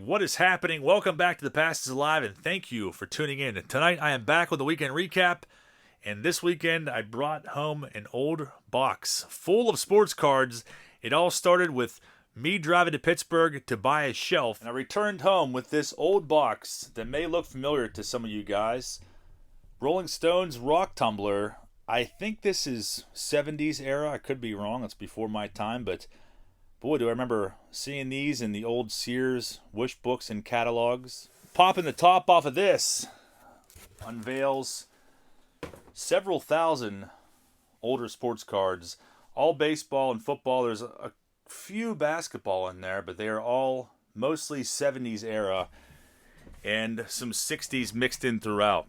What is happening? Welcome back to The Past is Alive, and thank you for tuning in. Tonight, I am back with a weekend recap, and this weekend, I brought home an old box full of sports cards. It all started with me driving to Pittsburgh to buy a shelf, and I returned home with this old box that may look familiar to some of you guys. Rolling Stones Rock Tumbler. I think this is 70s era. I could be wrong. It's before my time, but boy, do I remember seeing these in the old Sears wish books and catalogs. Popping the top off of this unveils several thousand older sports cards, all baseball and football. There's a few basketball in there, but they are all mostly 70s era and some 60s mixed in throughout.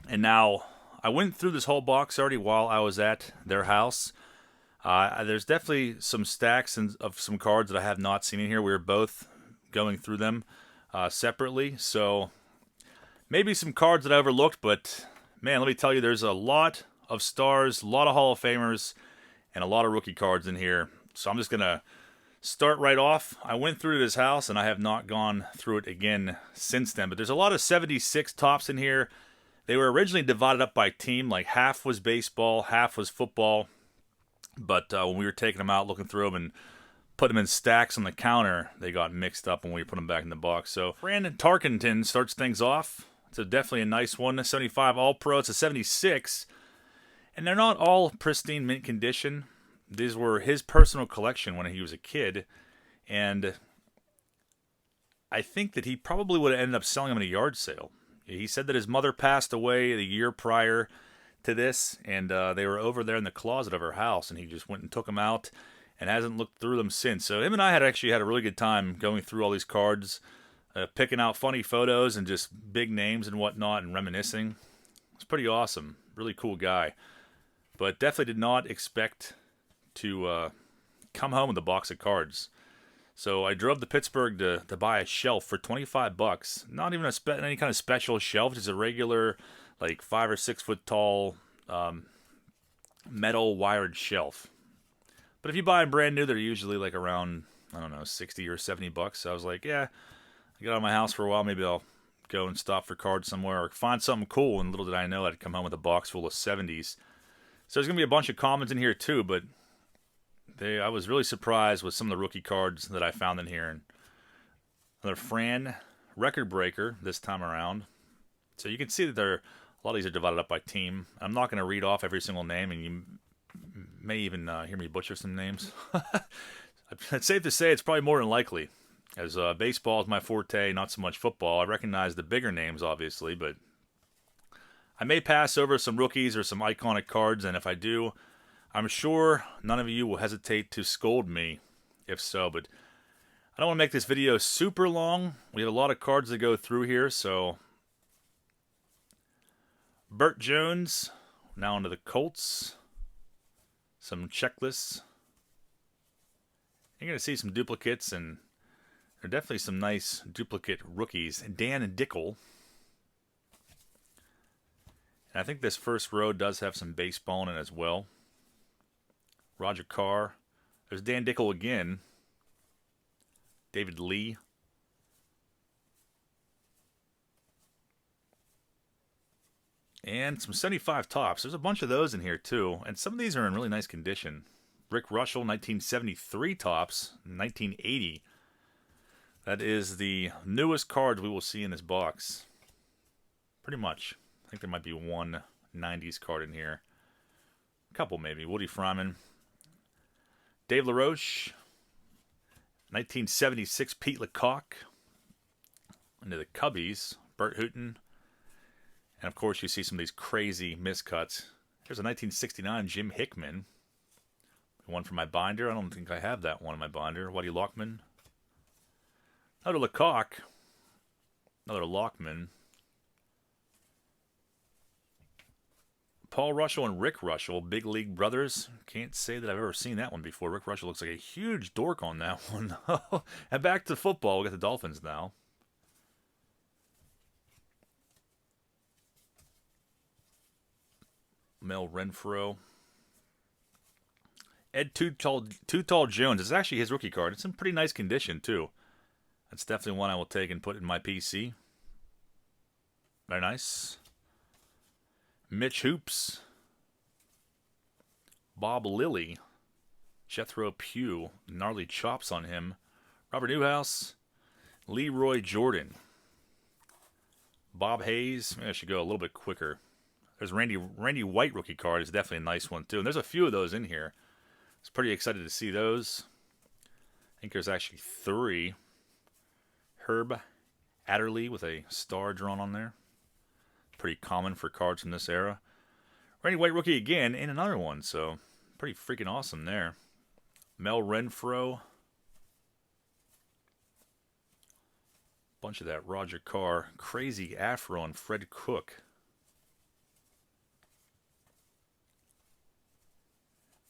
And now, I went through this whole box already while I was at their house. There's definitely some stacks of some cards that I have not seen in here. We were both going through them separately, so maybe some cards that I overlooked, but man, let me tell you, there's a lot of stars, a lot of Hall of Famers, and a lot of rookie cards in here. So I'm just going to start right off. I went through to his house, and I have not gone through it again since then, but there's a lot of 76 tops in here. They were originally divided up by team, like half was baseball, half was football. But when we were taking them out, looking through them, and putting them in stacks on the counter, they got mixed up when we put them back in the box. So Brandon Tarkenton starts things off. It's definitely a nice one. 75 All-Pro. It's a 76. And they're not all pristine mint condition. These were his personal collection when he was a kid. And I think that he probably would have ended up selling them in a yard sale. He said that his mother passed away the year prior to this, and they were over there in the closet of her house, and he just went and took them out and hasn't looked through them since. So him and I had actually had a really good time going through all these cards, picking out funny photos and just big names and whatnot and reminiscing. It's pretty awesome. Really cool guy. But definitely did not expect to come home with a box of cards. So I drove to Pittsburgh to buy a shelf for $25. Not even any kind of special shelf, just a regular, like 5 or 6 foot tall metal wired shelf. But if you buy them brand new, they're usually like around, I don't know, 60 or 70 bucks. So I was like, yeah, I got out of my house for a while. Maybe I'll go and stop for cards somewhere or find something cool. And little did I know I'd come home with a box full of 70s. So there's going to be a bunch of commons in here too, but I was really surprised with some of the rookie cards that I found in here. And another Fran record breaker this time around. So you can see that a lot of these are divided up by team. I'm not going to read off every single name, and you may even hear me butcher some names. It's safe to say it's probably more than likely, as baseball is my forte, not so much football. I recognize the bigger names, obviously, but I may pass over some rookies or some iconic cards, and if I do, I'm sure none of you will hesitate to scold me, if so, but I don't want to make this video super long. We have a lot of cards to go through here, so Burt Jones, now into the Colts. Some checklists. You're going to see some duplicates, and there are definitely some nice duplicate rookies. Dan Dickel. And I think this first row does have some baseball in it as well. Roger Carr. There's Dan Dickel again. David Lee. And some 75 tops. There's a bunch of those in here too. And some of these are in really nice condition. Rick Russell, 1973 tops, 1980. That is the newest cards we will see in this box. Pretty much. I think there might be one 90s card in here. A couple maybe. Woody Fryman. Dave LaRoche. 1976 Pete Lecoq. Into the Cubbies. Bert Hooton. And of course you see some of these crazy miscuts. Here's a 1969 Jim Hickman. One for my binder. I don't think I have that one in my binder. Waddy Lockman. Another Lecoq. Another Lockman. Paul Russell and Rick Russell, Big League Brothers. Can't say that I've ever seen that one before. Rick Russell looks like a huge dork on that one. And back to football. We got the Dolphins now. Mel Renfro. Ed Too Tall Jones. It's actually his rookie card. It's in pretty nice condition, too. That's definitely one I will take and put in my PC. Very nice. Mitch Hoops. Bob Lilly. Jethro Pugh. Gnarly chops on him. Robert Newhouse. Leroy Jordan. Bob Hayes. Maybe I should go a little bit quicker. There's Randy White rookie card. Is definitely a nice one, too. And there's a few of those in here. I was pretty excited to see those. I think there's actually 3. Herb Adderley with a star drawn on there. Pretty common for cards from this era. Randy White rookie again, and another one. So, pretty freaking awesome there. Mel Renfro. Bunch of that Roger Carr. Crazy Afro and Fred Cook.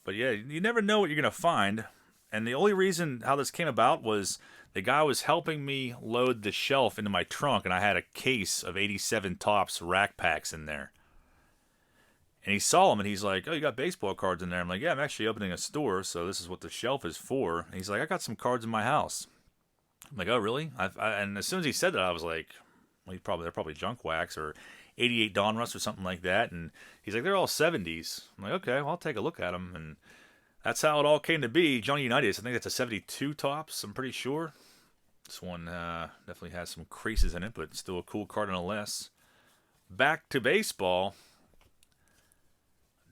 But yeah, you never know what you're going to find. And the only reason how this came about was the guy was helping me load the shelf into my trunk, and I had a case of 87 Topps rack packs in there. And he saw them, and he's like, oh, you got baseball cards in there? I'm like, yeah, I'm actually opening a store, so this is what the shelf is for. And he's like, I got some cards in my house. I'm like, oh, really? And as soon as he said that, I was like, well, they're probably junk wax or 88 Donruss or something like that. And he's like, they're all 70s. I'm like, okay, well, I'll take a look at them. And that's how it all came to be. Johnny Unitas, I think that's a 72 Topps, I'm pretty sure. This one definitely has some creases in it, but still a cool card nonetheless. Back to baseball.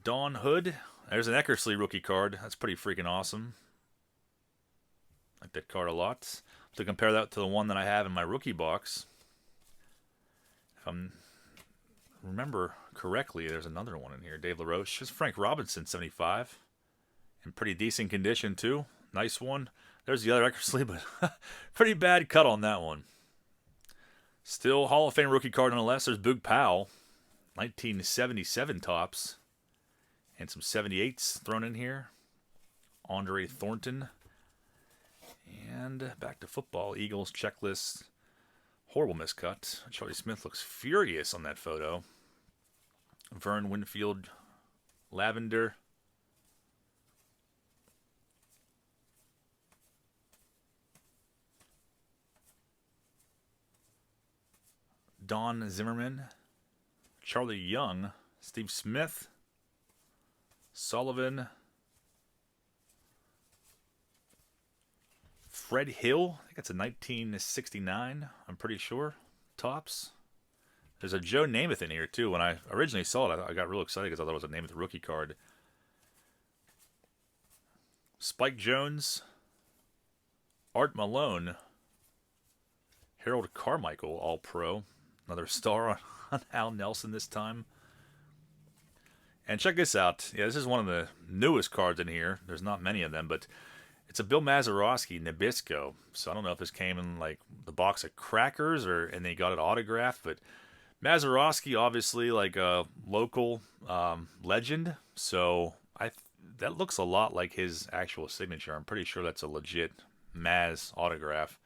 Don Hood. There's an Eckersley rookie card. That's pretty freaking awesome. I like that card a lot. To compare that to the one that I have in my rookie box. If I remember correctly, there's another one in here. Dave LaRoche. It's Frank Robinson, 75. In pretty decent condition, too. Nice one. There's the other Eckersley, but pretty bad cut on that one. Still Hall of Fame rookie card nonetheless. There's Boog Powell. 1977 Topps. And some 78s thrown in here. Andre Thornton. And back to football. Eagles checklist. Horrible miscut. Charlie Smith looks furious on that photo. Vern Winfield. Lavender. Don Zimmerman. Charlie Young. Steve Smith. Sullivan. Fred Hill. I think it's a 1969. I'm pretty sure. Topps. There's a Joe Namath in here, too. When I originally saw it, I got real excited because I thought it was a Namath rookie card. Spike Jones. Art Malone. Harold Carmichael, All-Pro. Another star on Al Nelson this time. And check this out. Yeah, this is one of the newest cards in here. There's not many of them, but it's a Bill Mazeroski Nabisco. So I don't know if this came in like the box of crackers and they got it autographed. But Mazeroski, obviously, like a local legend. So that looks a lot like his actual signature. I'm pretty sure that's a legit Maz autograph.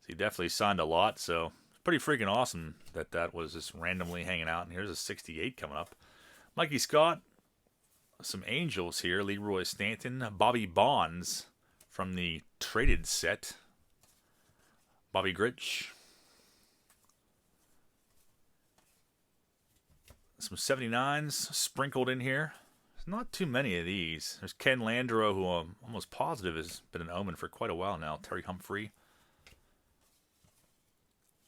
So he definitely signed a lot. So it's pretty freaking awesome that was just randomly hanging out. And here's a 68 coming up. Mikey Scott, some Angels here. Leroy Stanton, Bobby Bonds from the traded set. Bobby Grich. Some 79s sprinkled in here. There's not too many of these. There's Ken Landreau, who I'm almost positive has been an Omen for quite a while now. Terry Humphrey.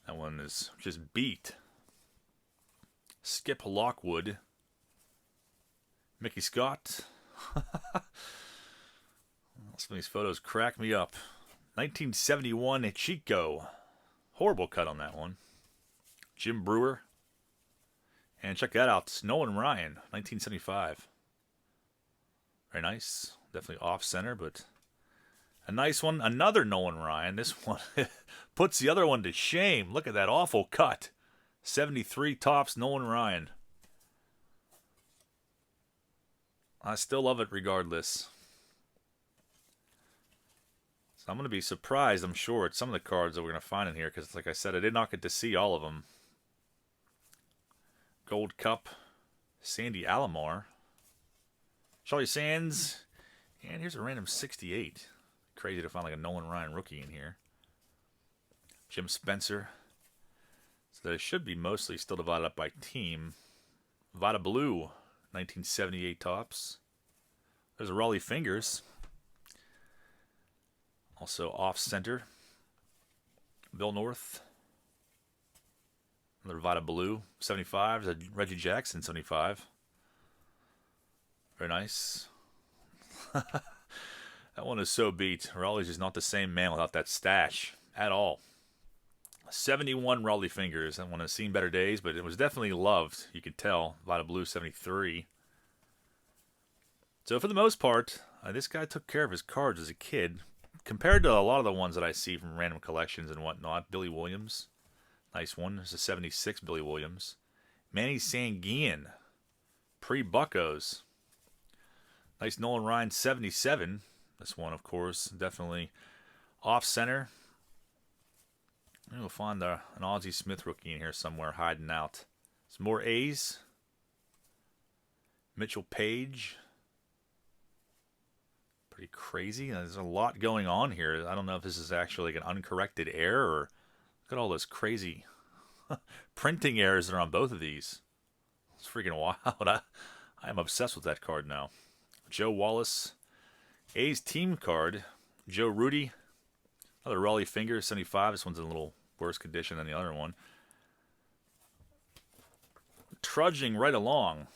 That one is just beat. Skip Lockwood. Mickey Scott. Some of these photos crack me up. 1971 Chico. Horrible cut on that one. Jim Brewer. And check that out. It's Nolan Ryan, 1975. Very nice. Definitely off-center, but a nice one. Another Nolan Ryan. This one puts the other one to shame. Look at that awful cut. 73 Topps Nolan Ryan. I still love it regardless. So I'm going to be surprised, I'm sure, at some of the cards that we're going to find in here. Because, like I said, I did not get to see all of them. Gold Cup. Sandy Alomar. Charlie Sands. And here's a random 68. Crazy to find like a Nolan Ryan rookie in here. Jim Spencer. So they should be mostly still divided up by team. Vada Blue, 1978 tops. There's a Raleigh Fingers. Also off center. Bill North. Another Vada Blue, 75. There's a Reggie Jackson, 75. Very nice. That one is so beat. Raleigh's just not the same man without that stash at all. 71 Raleigh Fingers. That one has seen better days, but it was definitely loved. You could tell. Vada Blue, 73. So for the most part, this guy took care of his cards as a kid. Compared to a lot of the ones that I see from random collections and whatnot. Billy Williams. Nice one. There's a 76 Billy Williams. Manny Sanguian. Pre-Buccos. Nice Nolan Ryan 77. This one, of course, definitely off-center. We'll find an Ozzie Smith rookie in here somewhere hiding out. Some more A's. Mitchell Page. Pretty crazy. There's a lot going on here. I don't know if this is actually like an uncorrected error or look at all those crazy printing errors that are on both of these. It's freaking wild. I am obsessed with that card now. Joe Wallace. A's team card. Joe Rudy. Another Raleigh Finger, 75. This one's in a little worse condition than the other one. Trudging right along.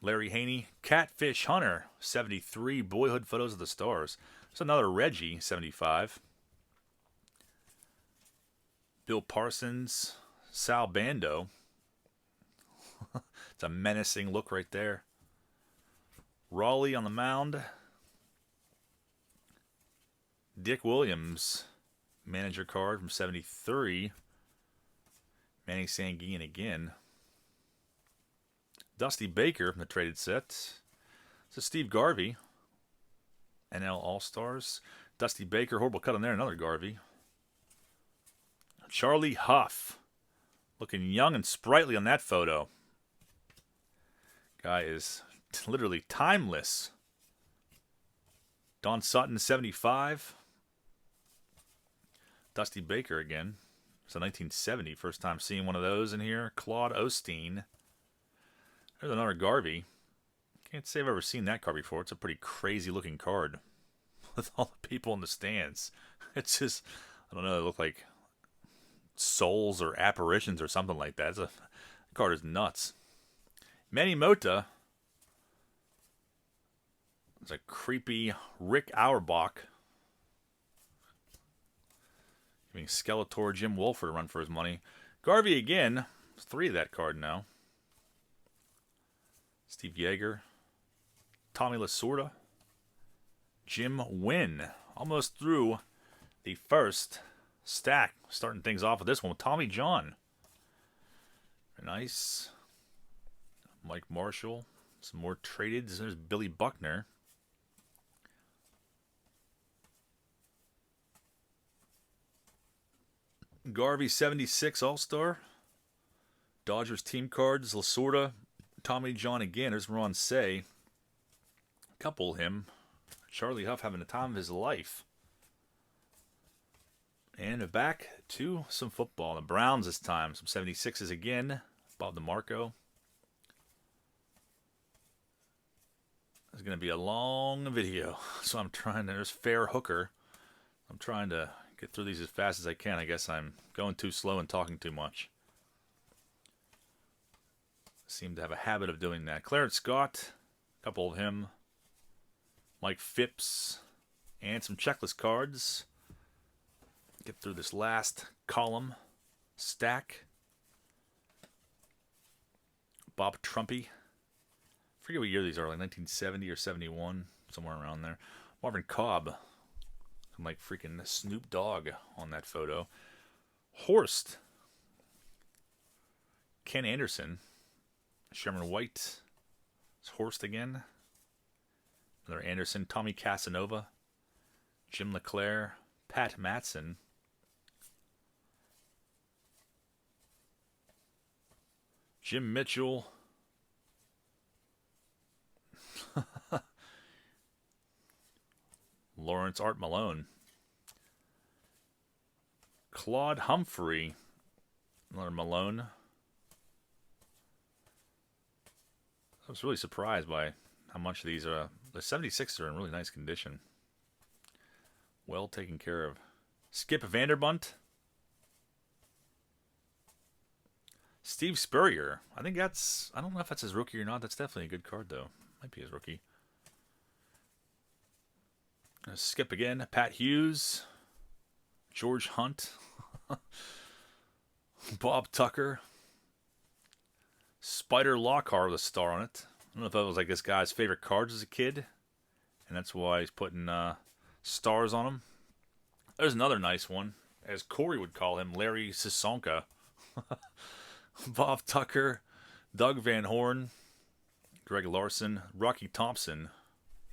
Larry Haney. Catfish Hunter, 73. Boyhood Photos of the Stars. There's another Reggie, 75. Bill Parsons. Sal Bando. It's a menacing look right there. Raleigh on the mound. Dick Williams, manager card from 73. Manny Sanguian again. Dusty Baker from the traded set. This is Steve Garvey. NL All-Stars. Dusty Baker, horrible cut on there, another Garvey. Charlie Huff. Looking young and sprightly on that photo. Guy is literally timeless. Don Sutton, 75. Dusty Baker again. It's a 1970. First time seeing one of those in here. Claude Osteen. There's another Garvey. Can't say I've ever seen that card before. It's a pretty crazy looking card. With all the people in the stands. It's just, I don't know, they look like souls or apparitions or something like that. The card is nuts. Manny Mota. It's a creepy Rick Auerbach. Giving Skeletor Jim Wolford a run for his money. Garvey again. There's 3 of that card now. Steve Yeager. Tommy Lasorda. Jim Wynn. Almost through the first stack. Starting things off with this one with Tommy John. Very nice. Mike Marshall. Some more traded. There's Billy Buckner. Garvey 76 All-Star. Dodgers team cards. Lasorda. Tommy John again. There's Ron Say. Couple him. Charlie Huff having the time of his life. And back to some football. The Browns this time. Some 76s again. Bob DeMarco. It's going to be a long video. So I'm trying to... There's Fair Hooker. I'm trying to get through these as fast as I can. I guess I'm going too slow and talking too much. Seem to have a habit of doing that. Clarence Scott. A couple of him. Mike Phipps. And some checklist cards. Get through this last column. Stack. Bob Trumpy. I forget what year these are, like 1970 or 71. Somewhere around there. Marvin Cobb. Like freaking Snoop Dogg on that photo. Horst. Ken Anderson. Sherman White. It's Horst again. Another Anderson. Tommy Casanova. Jim LeClaire. Pat Matson. Jim Mitchell. Lawrence Art Malone. Claude Humphrey. Another Malone. I was really surprised by how much of these are. The 76s are in really nice condition. Well taken care of. Skip Vanderbunt. Steve Spurrier. I think that's... I don't know if that's his rookie or not. That's definitely a good card, though. Might be his rookie. Skip again. Pat Hughes. George Hunt. Bob Tucker. Spider Lockhart with a star on it. I don't know if that was like this guy's favorite cards as a kid, and that's why he's putting stars on them. There's another nice one, as Corey would call him, Larry Sisonka. Bob Tucker, Doug Van Horn, Greg Larson, Rocky Thompson.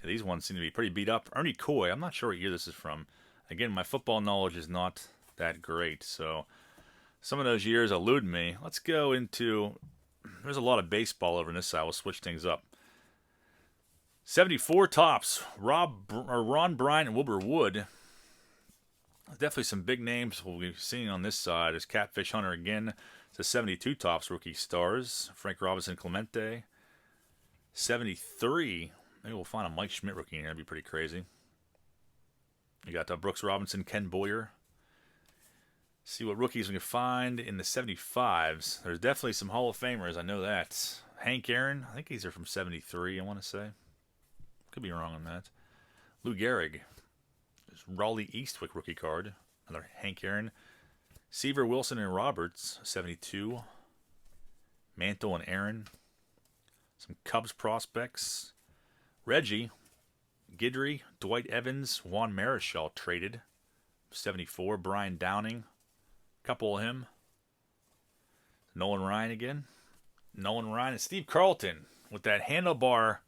Yeah, these ones seem to be pretty beat up. Ernie Coy, I'm not sure what year this is from. Again, my football knowledge is not that great, so some of those years elude me. Let's go into... There's a lot of baseball over on this side. We'll switch things up. 74 tops. Ron Bryant and Wilbur Wood. Definitely some big names we'll be seeing on this side. There's Catfish Hunter again. It's a 72 tops rookie stars. Frank Robinson Clemente. 73. Maybe we'll find a Mike Schmidt rookie in here. That'd be pretty crazy. You got Brooks Robinson, Ken Boyer. See what rookies we can find in the 75s. There's definitely some Hall of Famers. I know that. Hank Aaron. I think these are from 73, I want to say. Could be wrong on that. Lou Gehrig. There's Raleigh Eastwick rookie card. Another Hank Aaron. Seaver, Wilson, and Roberts. 72. Mantle and Aaron. Some Cubs prospects. Reggie. Guidry. Dwight Evans. Juan Marichal traded. 74. Brian Downing. Couple of him. Nolan Ryan again. Nolan Ryan and Steve Carlton with that handlebar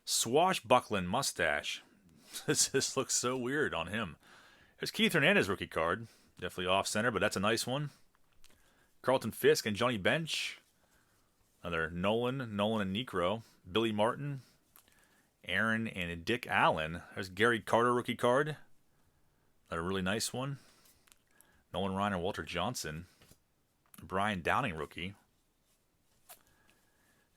swashbuckling mustache. This looks so weird on him. There's Keith Hernandez rookie card. Definitely off-center, but that's a nice one. Carlton Fisk and Johnny Bench. Another Nolan and Necro. Billy Martin. Aaron and Dick Allen. There's Gary Carter rookie card. Another really nice one. Nolan Ryan and Walter Johnson. Brian Downing rookie.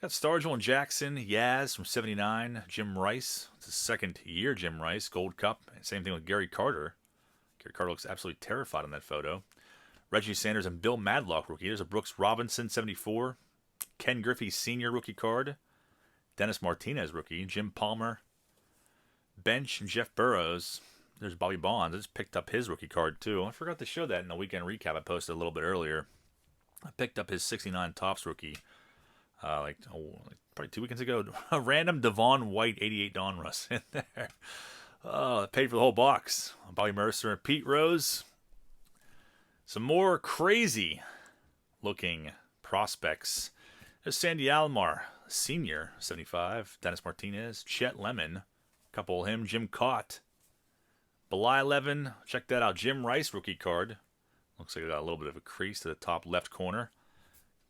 Got Stargell and Jackson. Yaz from 79. Jim Rice. It's his second year, Jim Rice. Gold Cup. Same thing with Gary Carter. Gary Carter looks absolutely terrified in that photo. Reggie Sanders and Bill Madlock rookie. There's a Brooks Robinson, 74. Ken Griffey Sr. rookie card. Dennis Martinez rookie. Jim Palmer. Bench and Jeff Burrows. There's Bobby Bonds. I just picked up his rookie card, too. I forgot to show that in the weekend recap I posted a little bit earlier. I picked up his 69 tops rookie probably 2 weekends ago. A random Devon White 88 Donruss in there. Oh, paid for the whole box. Bobby Mercer and Pete Rose. Some more crazy-looking prospects. There's Sandy Alomar, Sr., 75. Dennis Martinez. Chet Lemon. Couple of him. Jim Cott. Belay 11, check that out. Jim Rice rookie card. Looks like it got a little bit of a crease to the top left corner.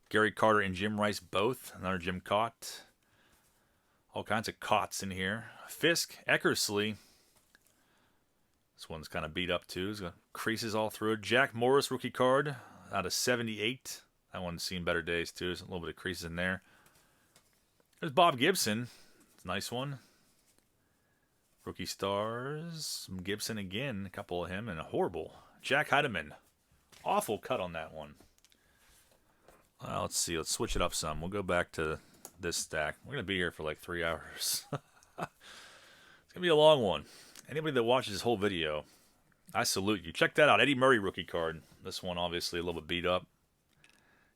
Gary Carter and Jim Rice both. Another Jim Cott. All kinds of Cotts in here. Fisk, Eckersley. This one's kind of beat up too. It's got creases all through it. Jack Morris rookie card out of 78. That one's seen better days too. There's a little bit of creases in there. There's Bob Gibson. It's a nice one. Rookie stars, Gibson again, a couple of him, and a horrible. Jack Heidemann. Awful cut on that one. Let's see, let's switch it up some. We'll go back to this stack. We're going to be here for like 3 hours. It's going to be a long one. Anybody that watches this whole video, I salute you. Check that out, Eddie Murray rookie card. This one obviously a little bit beat up.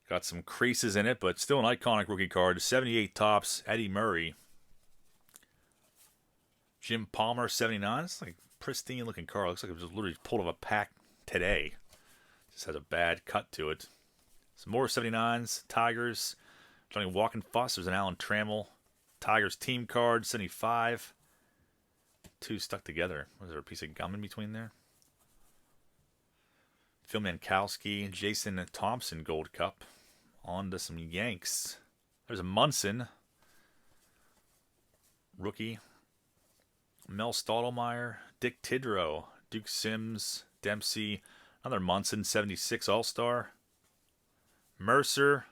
Got some creases in it, but still an iconic rookie card. 78 tops, Eddie Murray. Jim Palmer, 79. It's like a pristine-looking car. Looks like it was literally pulled off a pack today. Just has a bad cut to it. Some more 79s. Tigers. Johnny Walken Fuss. There's an Alan Trammell. Tigers team card, 75. Two stuck together. Was there a piece of gum in between there? Phil Mankowski. Jason Thompson Gold Cup. On to some Yanks. There's a Munson. Rookie. Mel Stottlemyre, Dick Tidrow, Duke Sims, Dempsey, Another Munson 76 All-Star. Mercer.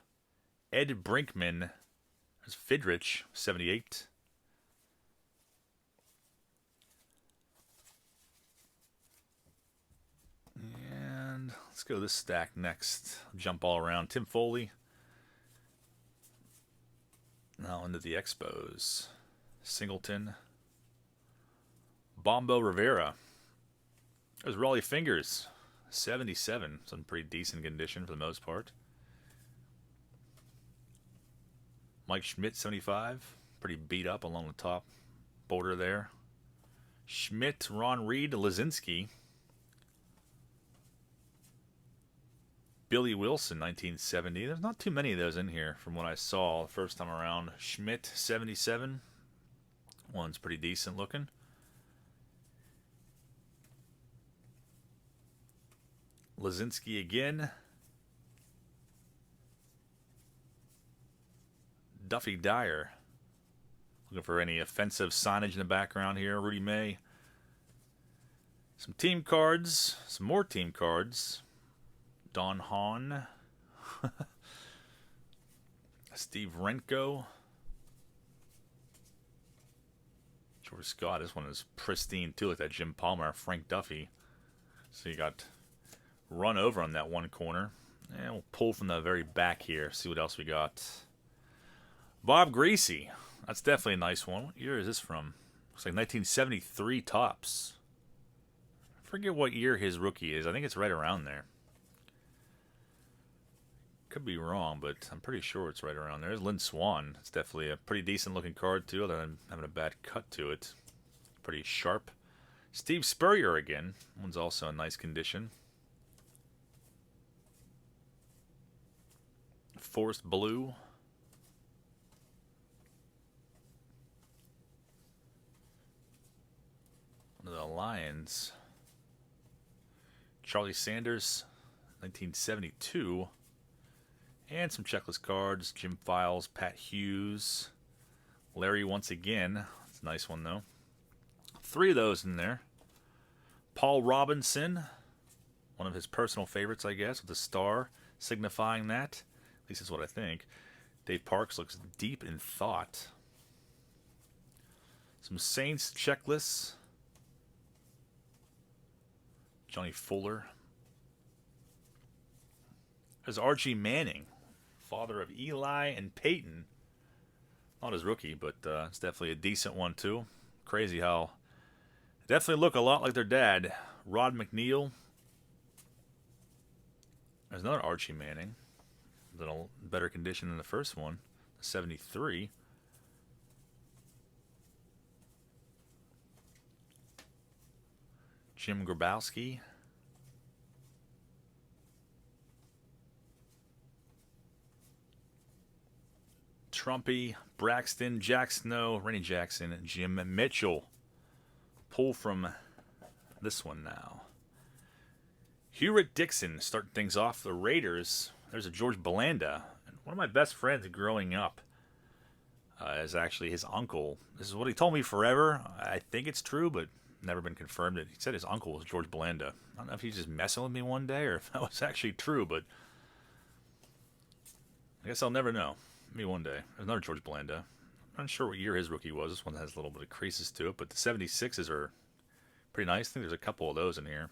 Ed Brinkman. There's Fidrich 78. And let's go to this stack next. Jump all around. Tim Foley. Now into the Expos. Singleton. Bombo Rivera. There's Raleigh Fingers. 77. It's in pretty decent condition for the most part. Mike Schmidt, 75. Pretty beat up along the top border there. Schmidt, Ron Reed, Lazinski. Billy Wilson, 1970. There's not too many of those in here from what I saw the first time around. Schmidt, 77. One's pretty decent looking. Lazinski again. Duffy Dyer. Looking for any offensive signage in the background here. Rudy May. Some team cards. Some more team cards. Don Hahn. Steve Renko. George Scott. This one is pristine too, like that Jim Palmer. Frank Duffy. So you got run over on that one corner. And we'll pull from the very back here. See what else we got. Bob Greasy. That's definitely a nice one. What year is this from? Looks like 1973 tops. I forget what year his rookie is. I think it's right around there. Could be wrong, but I'm pretty sure it's right around there. There's Lynn Swan. It's definitely a pretty decent looking card too, other than having a bad cut to it. Pretty sharp. Steve Spurrier again. One's also in nice condition. Forest Blue. One of the Lions. Charlie Sanders, 1972. And some checklist cards. Jim Files, Pat Hughes. Larry once again. It's a nice one, though. 3 of those in there. Paul Robinson. One of his personal favorites, I guess, with a star signifying that. At least that's what I think. Dave Parks looks deep in thought. Some Saints checklists. Johnny Fuller. There's Archie Manning, father of Eli and Peyton. Not his rookie, but it's definitely a decent one too. Crazy how they definitely look a lot like their dad. Rod McNeil. There's another Archie Manning. In a better condition than the first one. 73. Jim Grabowski. Trumpy, Braxton, Jack Snow, Rennie Jackson, and Jim Mitchell. Pull from this one now. Hewitt Dixon starting things off. The Raiders. There's a George Blanda. One of my best friends growing up is actually his uncle. This is what he told me forever. I think it's true, but never been confirmed. He said his uncle was George Blanda. I don't know if he's just messing with me one day or if that was actually true, but I guess I'll never know. Maybe one day. There's another George Blanda. I'm not sure what year his rookie was. This one has a little bit of creases to it, but the 76s are pretty nice. I think there's a couple of those in here.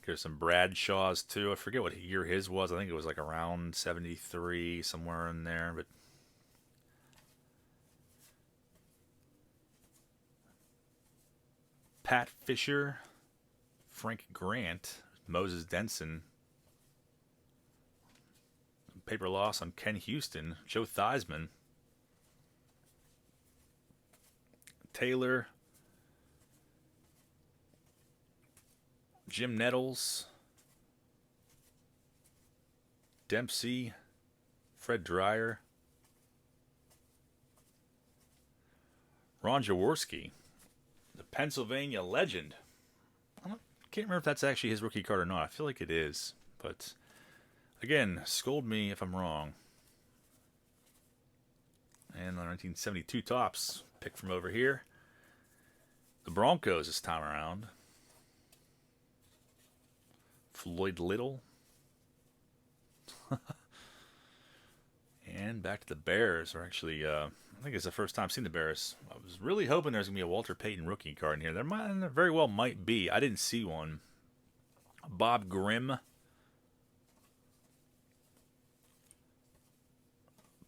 There's some Bradshaws too. I forget what year his was. I think it was like around 73, somewhere in there. But Pat Fisher, Frank Grant, Moses Denson. Paper loss on Ken Houston, Joe Theismann. Taylor. Jim Nettles, Dempsey, Fred Dreyer, Ron Jaworski, the Pennsylvania legend. I can't remember if that's actually his rookie card or not. I feel like it is, but again, scold me if I'm wrong. And the 1972 tops, pick from over here. The Broncos this time around. Floyd Little. And back to the Bears. Or actually, I think it's the first time I've seen the Bears. I was really hoping there's going to be a Walter Payton rookie card in here. There very well might be. I didn't see one. Bob Grimm.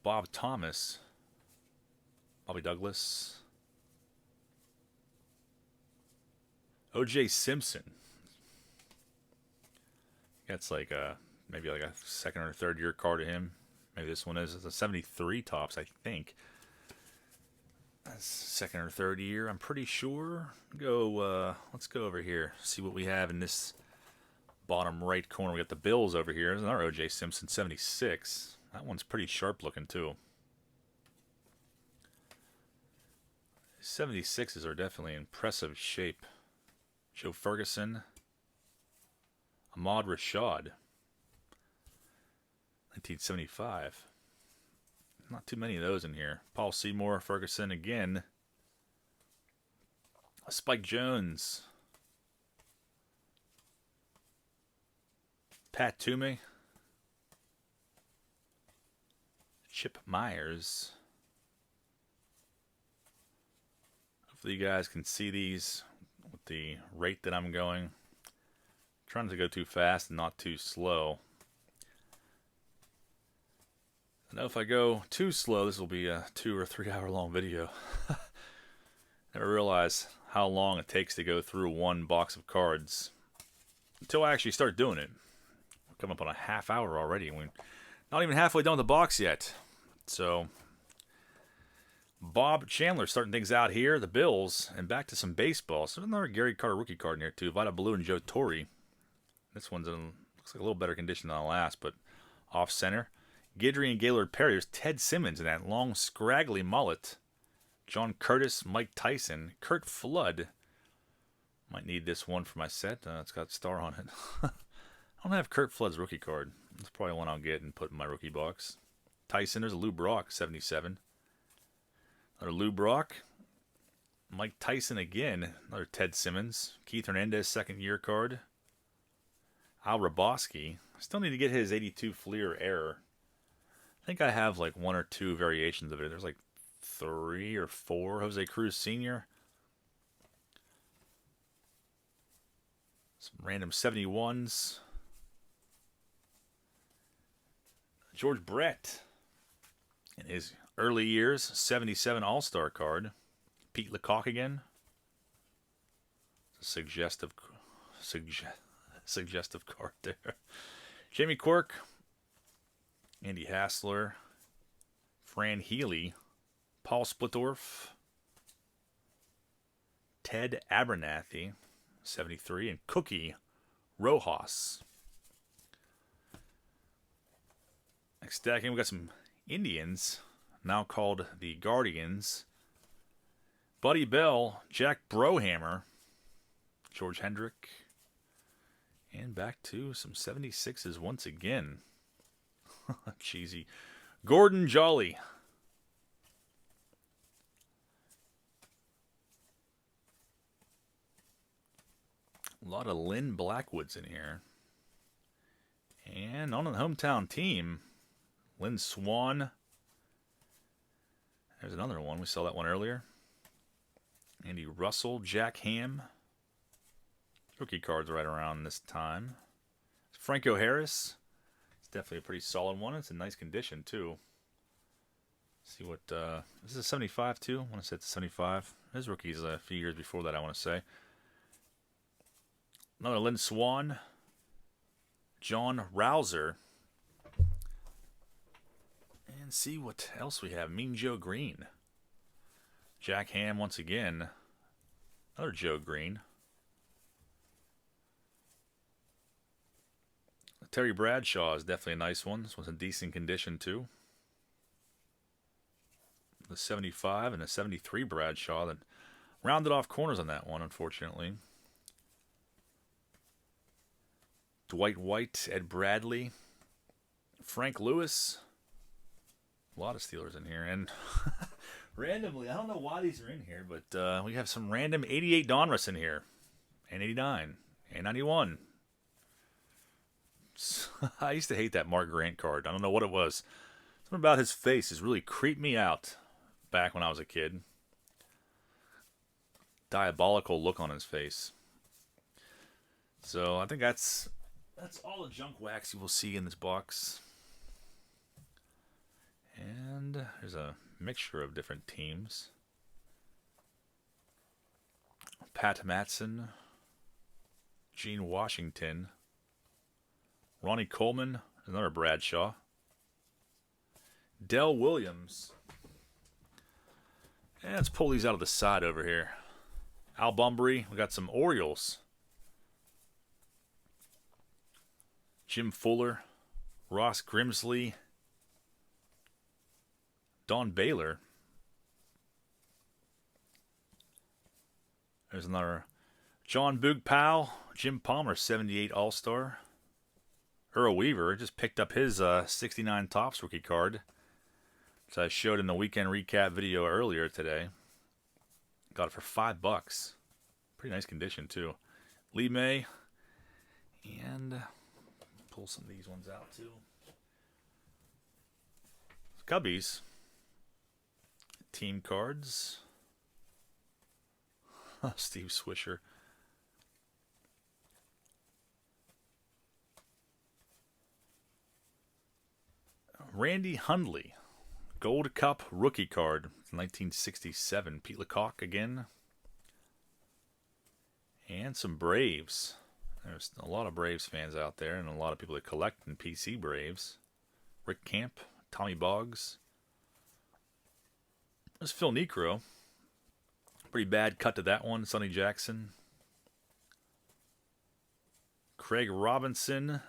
Bob Thomas. Bobby Douglas. O.J. Simpson. That's like maybe like a second or third year card of him. Maybe this one is. It's a 73 tops, I think. That's second or third year, I'm pretty sure. Let's go over here. See what we have in this bottom right corner. We got the Bills over here. There's another O.J. Simpson 76. That one's pretty sharp looking too. 76s are definitely in impressive shape. Joe Ferguson. Ahmad Rashad. 1975. Not too many of those in here. Paul Seymour, Ferguson again. Spike Jones. Pat Toomey. Chip Myers. Hopefully you guys can see these with the rate that I'm going. I'm trying to go too fast and not too slow. I know if I go too slow, this will be a 2 or 3 hour long video. Never realize how long it takes to go through one box of cards until I actually start doing it. We're coming up on a half hour already, and we're not even halfway done with the box yet. So, Bob Chandler starting things out here. The Bills, and back to some baseball. So another Gary Carter rookie card in here too. Vida Blue and Joe Torre. This one's in looks like a little better condition than the last, but off center. Guidry and Gaylord Perry. There's Ted Simmons in that long, scraggly mullet. John Curtis, Mike Tyson, Kurt Flood. Might need this one for my set. It's got star on it. I don't have Kurt Flood's rookie card. That's probably one I'll get and put in my rookie box. Tyson, there's a Lou Brock, 77. Another Lou Brock. Mike Tyson again. Another Ted Simmons. Keith Hernandez, second year card. Al Raboski. Still need to get his 82 Fleer Error. I think I have like 1 or 2 variations of it. There's like 3 or 4. Jose Cruz Sr. Some random 71s. George Brett. In his early years, 77 All-Star card. Pete Lecoq again. Suggestive card there. Jamie Quirk. Andy Hassler. Fran Healy. Paul Splittorff. Ted Abernathy. 73. And Cookie Rojas. Next stacking, we got some Indians, now called the Guardians. Buddy Bell, Jack Brohammer, George Hendrick, and back to some 76s once again. Cheesy. Gordon Jolly. A lot of Lynn Blackwoods in here. And on the hometown team, Lynn Swan. There's another one. We saw that one earlier. Andy Russell, Jack Ham. Rookie cards right around this time. Franco Harris. It's definitely a pretty solid one. It's in nice condition, too. See what... this is a 75, too. I want to say it's a 75. His rookie's a few years before that, I want to say. Another Lynn Swan. John Rouser. And see what else we have. Mean Joe Green. Jack Ham once again. Another Joe Green. Terry Bradshaw is definitely a nice one. This one's in decent condition too. The 75 and the 73 Bradshaw that rounded off corners on that one, unfortunately. Dwight White, Ed Bradley, Frank Lewis. A lot of Steelers in here. And randomly, I don't know why these are in here, but we have some random 88 Donruss in here. And 89. And 91. I used to hate that Mark Grant card. I don't know what it was. Something about his face has really creeped me out back when I was a kid. Diabolical look on his face. So I think that's all the junk wax you will see in this box. And there's a mixture of different teams. Pat Matson, Gene Washington, Ronnie Coleman, another Bradshaw, Dell Williams. And let's pull these out of the side over here. Al Bunbury, we got some Orioles. Jim Fuller, Ross Grimsley, Don Baylor. There's another John Boog Powell, Jim Palmer, 78 All-Star. Earl Weaver just picked up his 69 Topps rookie card, which I showed in the weekend recap video earlier today. Got it for $5. Pretty nice condition, too. Lee May. And pull some of these ones out, too. Cubbies. Team cards. Steve Swisher. Randy Hundley. Gold Cup rookie card. 1967. Pete Lecoq again. And some Braves. There's a lot of Braves fans out there and a lot of people that collect in PC Braves. Rick Camp. Tommy Boggs. There's Phil Necro. Pretty bad cut to that one. Sonny Jackson. Craig Robinson.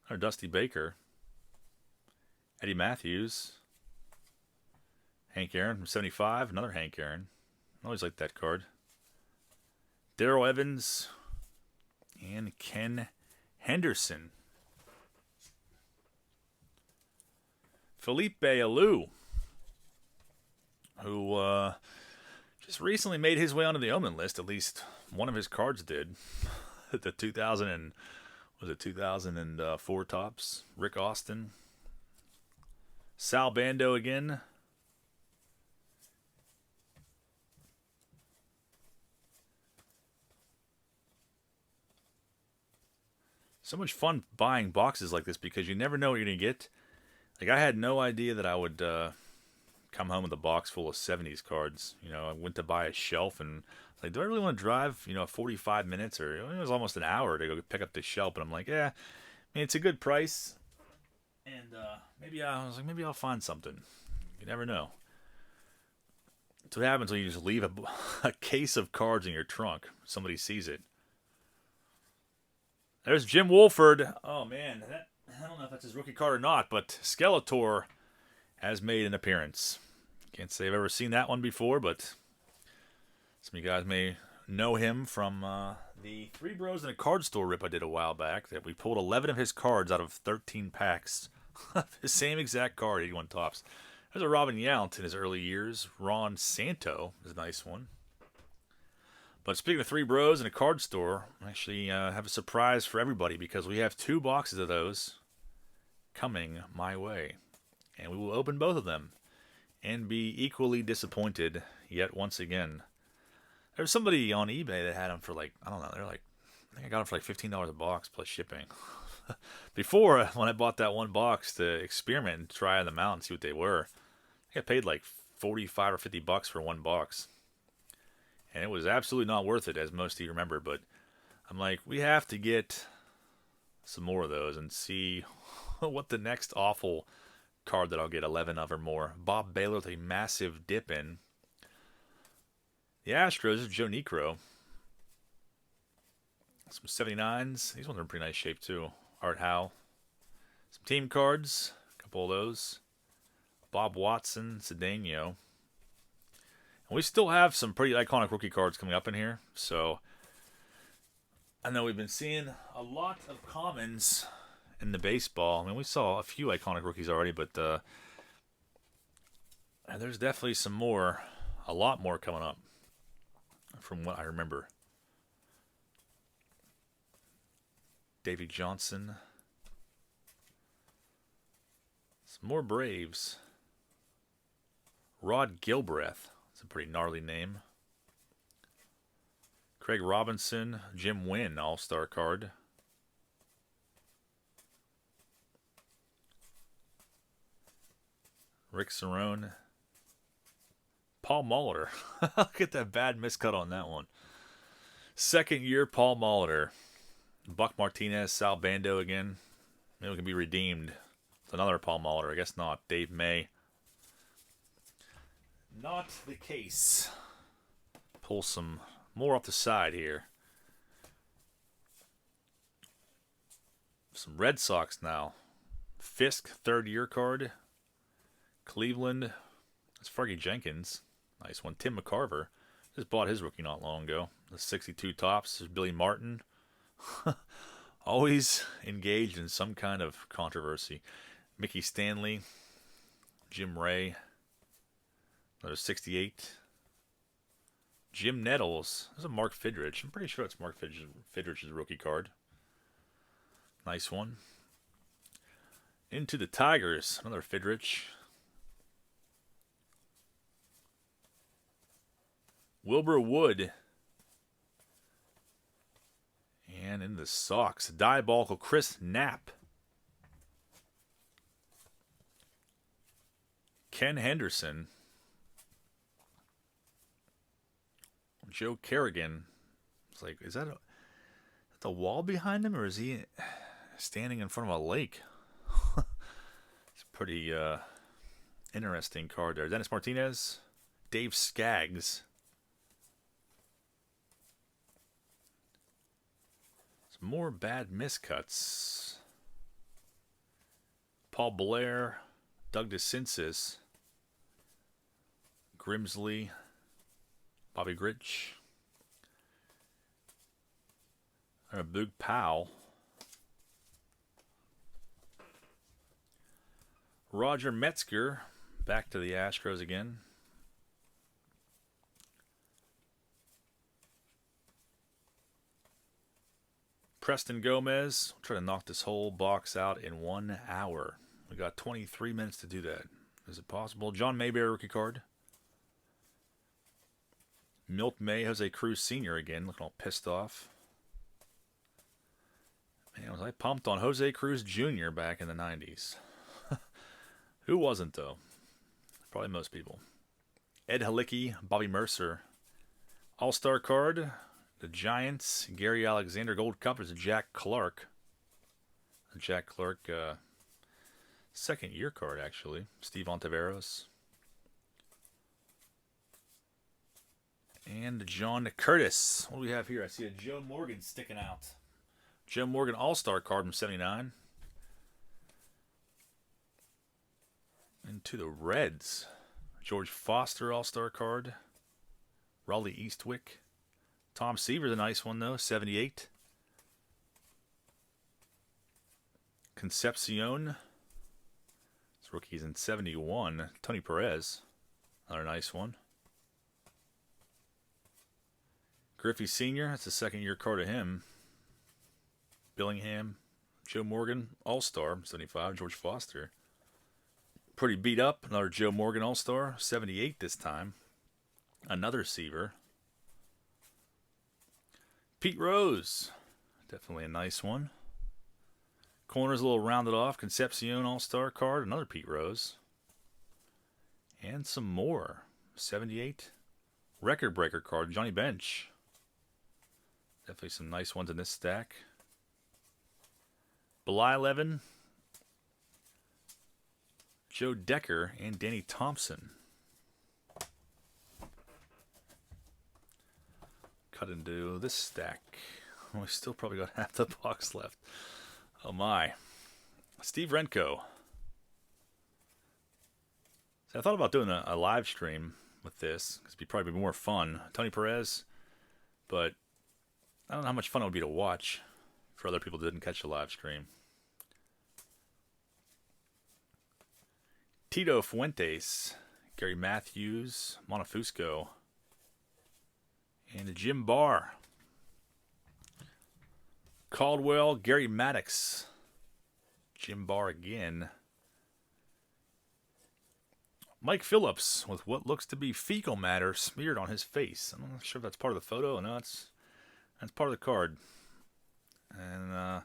Or Dusty Baker. Eddie Matthews. Hank Aaron from 75. Another Hank Aaron. I always liked that card. Darrell Evans. And Ken Henderson. Felipe Alou, who just recently made his way onto the Omen list. At least one of his cards did. The 2004 Topps. Rick Austin. Sal Bando again. So much fun buying boxes like this because you never know what you're going to get. Like, I had no idea that I would come home with a box full of 70s cards. You know, I went to buy a shelf and I was like, do I really want to drive, 45 minutes or it was almost an hour to go pick up this shelf? And I'm like, yeah, I mean, it's a good price. And maybe I'll find something. You never know. That's what happens when you just leave a case of cards in your trunk. Somebody sees it. There's Jim Wolford. Oh, man. I don't know if that's his rookie card or not, but Skeletor has made an appearance. Can't say I've ever seen that one before, but some of you guys may know him from the Three Bros in a Card Store rip I did a while back. That we pulled 11 of his cards out of 13 packs. The same exact card, 81 Topps. There's a Robin Yount in his early years. Ron Santo is a nice one. But speaking of Three Bros in a Card Store, I actually have a surprise for everybody because we have 2 boxes of those coming my way. And we will open both of them and be equally disappointed yet once again. There was somebody on eBay that had them for I think I got them for $15 a box plus shipping. Before, when I bought that one box to experiment and try them out and see what they were, I paid $45 or $50 for one box. And it was absolutely not worth it, as most of you remember. But I'm like, we have to get some more of those and see what the next awful card that I'll get 11 of or more. Bob Baylor with a massive dip in. The Astros is Joe Necro. Some 79s. These ones are in pretty nice shape, too. Art Howe. Some team cards. A couple of those. Bob Watson, Cedeno. And we still have some pretty iconic rookie cards coming up in here. So, I know we've been seeing a lot of commons in the baseball. I mean, we saw a few iconic rookies already, but there's definitely some more, a lot more coming up from what I remember. Davy Johnson. Some more Braves. Rod Gilbreth. That's a pretty gnarly name. Craig Robinson. Jim Wynn, All-Star card. Rick Cerrone. Paul Molitor. Look at that bad miscut on that one. Second year Paul Molitor. Buck Martinez, Sal Bando again. Maybe it can be redeemed. It's another Paul Molitor. I guess not. Dave May. Not the case. Pull some more off the side here. Some Red Sox now. Fisk, third year card. Cleveland. That's Fergie Jenkins. Nice one. Tim McCarver. Just bought his rookie not long ago. The 62 tops. There's Billy Martin. Always engaged in some kind of controversy. Mickey Stanley. Jim Ray. Another 68. Jim Nettles. There's a Mark Fidrich. I'm pretty sure it's Mark Fidrich's rookie card. Nice one. Into the Tigers. Another Fidrich. Wilbur Wood. And in the Sox, diabolical Chris Knapp. Ken Henderson. Joe Kerrigan. It's like, is that a wall behind him, or is he standing in front of a lake? It's a pretty interesting card there. Dennis Martinez. Dave Skaggs. More bad miscuts. Paul Blair, Doug DeCinces, Grimsley, Bobby Grich, Boog Powell, Roger Metzger, back to the Astros again. Preston Gomez. We'll try to knock this whole box out in 1 hour. We got 23 minutes to do that. Is it possible? John Mayberry rookie card. Milt May, Jose Cruz Sr. again, looking all pissed off. Man, was I pumped on Jose Cruz Jr. back in the 90s. Who wasn't, though? Probably most people. Ed Halicki, Bobby Mercer. All-Star card. The Giants, Gary Alexander. Gold Cup is Jack Clark. Jack Clark, second year card, actually. Steve Ontiveros. And John Curtis. What do we have here? I see a Joe Morgan sticking out. Joe Morgan All-Star card from 79. Into the Reds. George Foster All-Star card. Raleigh Eastwick. Tom Seaver's a nice one, though. 78. Concepcion. This rookie's in 71. Tony Perez. Another nice one. Griffey Sr. That's the second-year card of him. Billingham. Joe Morgan, All-Star, 75. George Foster. Pretty beat up. Another Joe Morgan All-Star, 78 this time. Another Seaver. Pete Rose. Definitely a nice one. Corner's a little rounded off. Concepcion All-Star card. Another Pete Rose. And some more. 78. Record breaker card. Johnny Bench. Definitely some nice ones in this stack. Bly Levin. Joe Decker and Danny Thompson. Cut into this stack. We still probably got half the box left. Oh my. Steve Renko. So I thought about doing a live stream with this, because it'd probably be more fun. Tony Perez, but I don't know how much fun it would be to watch for other people that didn't catch the live stream. Tito Fuentes, Gary Matthews, Montefusco, and Jim Barr. Caldwell, Gary Maddox. Jim Barr again. Mike Phillips with what looks to be fecal matter smeared on his face. I'm not sure if that's part of the photo. No, that's part of the card. And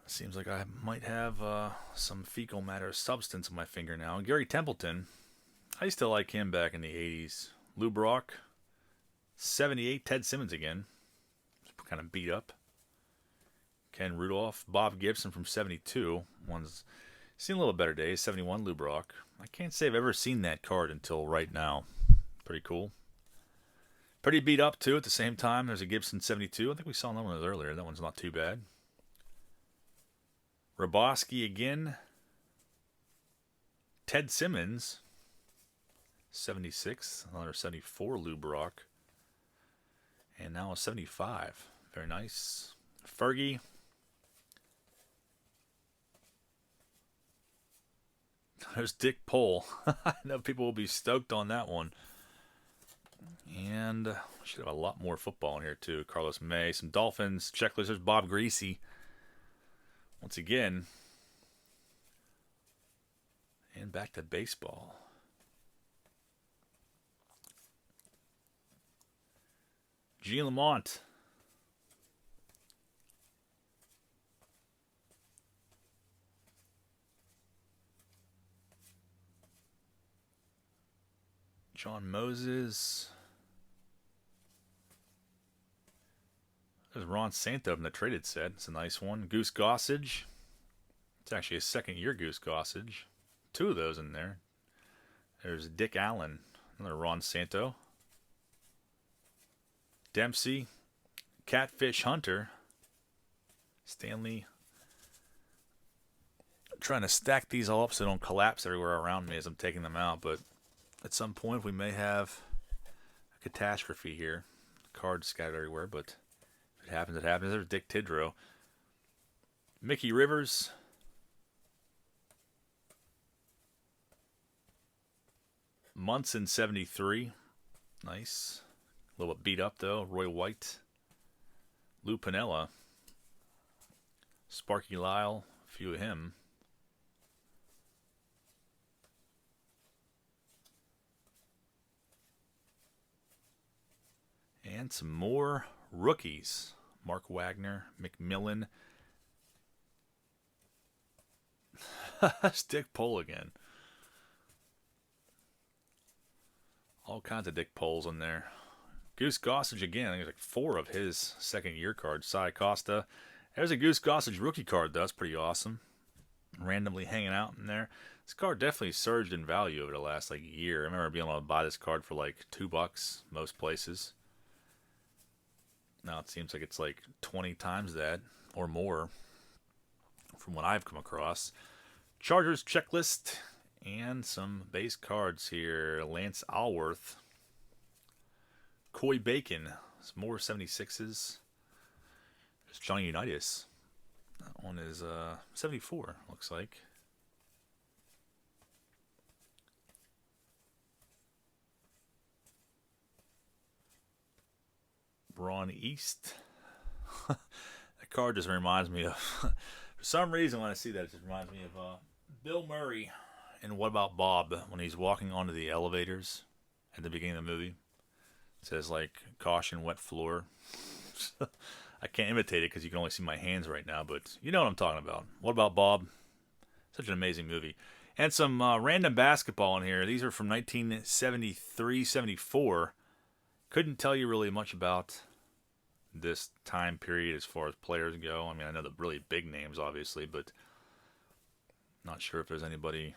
seems like I might have some fecal matter substance in my finger now. And Gary Templeton, I used to like him back in the 80s. Lou Brock, 78, Ted Simmons again. Kind of beat up. Ken Rudolph, Bob Gibson from 72. One's seen a little better days. 71, Lou Brock. I can't say I've ever seen that card until right now. Pretty cool. Pretty beat up, too, at the same time. There's a Gibson 72. I think we saw that one earlier. That one's not too bad. Roboski again. Ted Simmons. 76. Another 74, Lou Brock. And now a 75. Very nice. Fergie. There's Dick Pole. I know people will be stoked on that one. And we should have a lot more football in here, too. Carlos May, some Dolphins, checklist. There's Bob Greasy. Once again. And back to baseball. Gene Lamont. John Moses. There's Ron Santo from the traded set. It's a nice one. Goose Gossage. It's actually a second-year Goose Gossage. Two of those in there. There's Dick Allen. Another Ron Santo. Dempsey. Catfish Hunter. Stanley. I'm trying to stack these all up so they don't collapse everywhere around me as I'm taking them out, but at some point we may have a catastrophe here. Cards scattered everywhere, but if it happens, it happens. There's Dick Tidrow. Mickey Rivers. Munson 73. Nice. A little bit beat up, though. Roy White. Lou Piniella. Sparky Lyle. A few of him. And some more rookies. Mark Wagner, McMillan. Dick Pole again. All kinds of Dick Poles in there. Goose Gossage again. I think there's like 4 of his second-year cards. Cy Costa. There's a Goose Gossage rookie card, though. That's pretty awesome. Randomly hanging out in there. This card definitely surged in value over the last year. I remember being able to buy this card for $2 most places. Now it seems like it's 20 times that or more from what I've come across. Chargers checklist and some base cards here. Lance Alworth. Coy Bacon. Some more 76s. There's Johnny Unitas. That one is 74, looks like. Ron East. That card just reminds me of, for some reason when I see that, it just reminds me of Bill Murray in What About Bob when he's walking onto the elevators at the beginning of the movie. It says caution, wet floor. I can't imitate it because you can only see my hands right now, but you know what I'm talking about. What About Bob? Such an amazing movie. And some random basketball in here. These are from 1973-74. Couldn't tell you really much about this time period as far as players go. I mean, I know the really big names, obviously, but not sure if there's anybody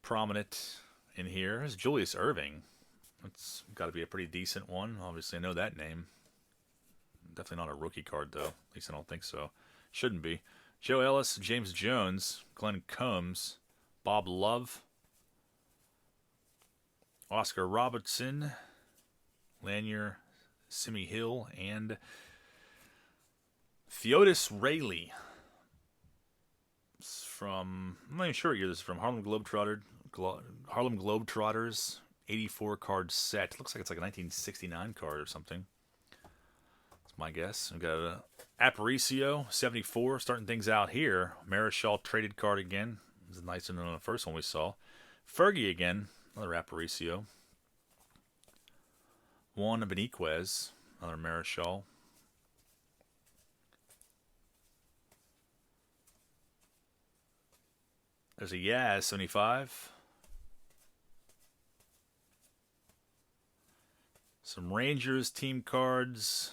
prominent in here. There's Julius Erving. That's got to be a pretty decent one. Obviously, I know that name. Definitely not a rookie card, though. At least I don't think so. Shouldn't be. Joe Ellis, James Jones, Glenn Combs, Bob Love, Oscar Robertson, Lanier, Simi Hill, and Theodis Rayleigh. It's from, I'm not even sure what year this is from. Harlem Globetrotters, 84 card set. Looks like it's a 1969 card or something. It's my guess. We've got a Aparicio, 74, starting things out here. Marichal traded card again. This is nicer than the first one we saw. Fergie again, another Aparicio. Juan Beniquez, another Marichal. There's a Yaz, 75. Some Rangers team cards.